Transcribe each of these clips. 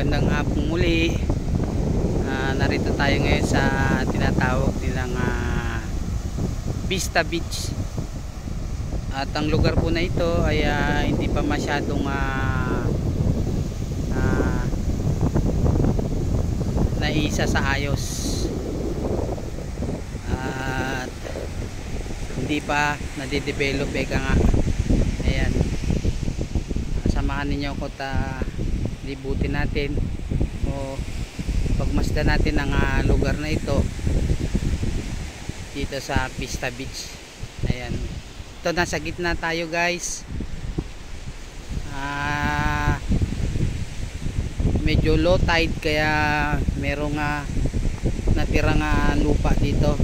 magandang hapon muli. Narito tayo ngayon sa tinatawag nilang Vista Beach. At ang lugar po na ito ay hindi pa masyadong naisa sa ayos. At hindi pa nade-develop nga. Ayan. Samahan ninyo ako libutin natin o pagmasdan natin ang lugar na ito dito sa Vista Beach. Ayan, ito nasa gitna tayo guys. Medyo low tide kaya merong natirang lupa dito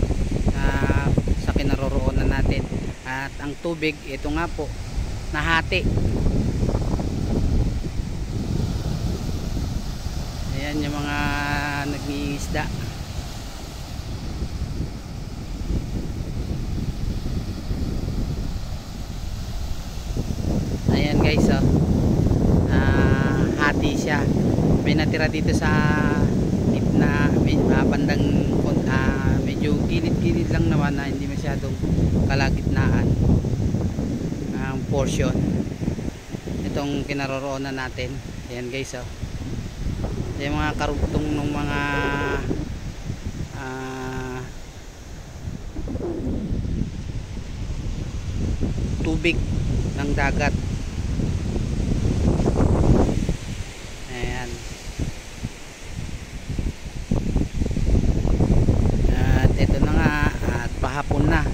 sa kinaroroonan natin, at ang tubig ito nga po nahati. Ayan yung mga nag-iisda. Ayan guys, hati siya. May natira dito sa gitna, bandang medyo gilid-gilid lang naman na hindi masyadong kalagitnaan ang portion itong kinaroroonan natin. Ayan guys, yung mga karugtong ng mga tubig ng dagat. Ayan. At ito na nga, at pahapon na.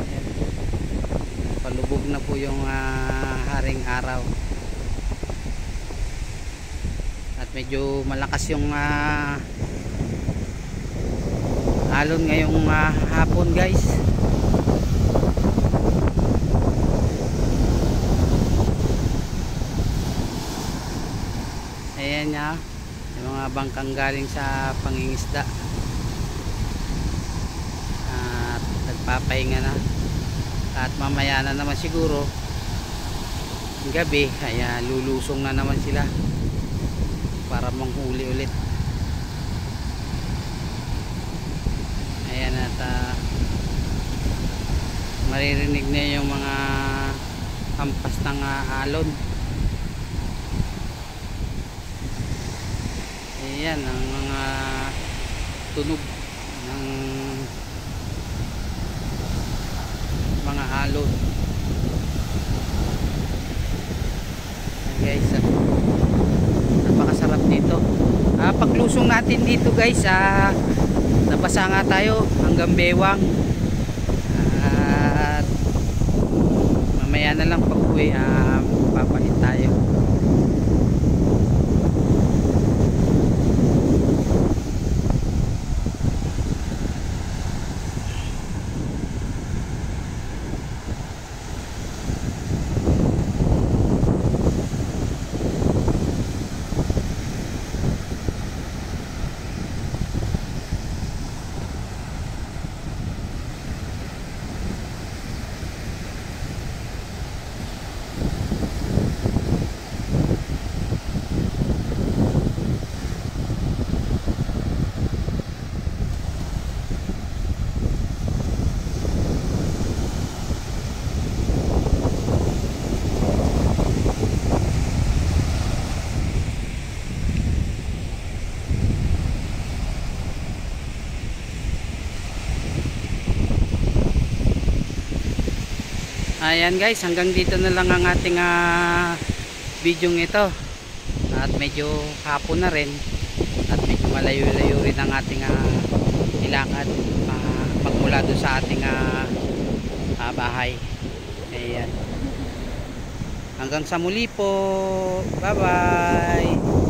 Ayan. Palubog na po yung haring araw. Medyo malakas yung alon ngayong hapon guys. Ayan yung mga bangkang galing sa pangingisda at nagpapahinga na, at mamaya na naman siguro gabi ay lulusong na naman sila para manghuli ulit. Ayan, at maririnig na yung mga hampas ng alon. Ayan ang mga tunog ng mga alon. Ayan guys, napakasarap dito. Paglusong natin dito guys, nabasa nga tayo hanggang bewang, at mamaya na lang pag uwi papalit tayo. Ayan guys, hanggang dito na lang ang ating video ito, at medyo hapon na rin, at medyo malayo-layo rin ang ating ilakad pagmula doon sa ating bahay. Ayan, hanggang sa muli po, bye bye.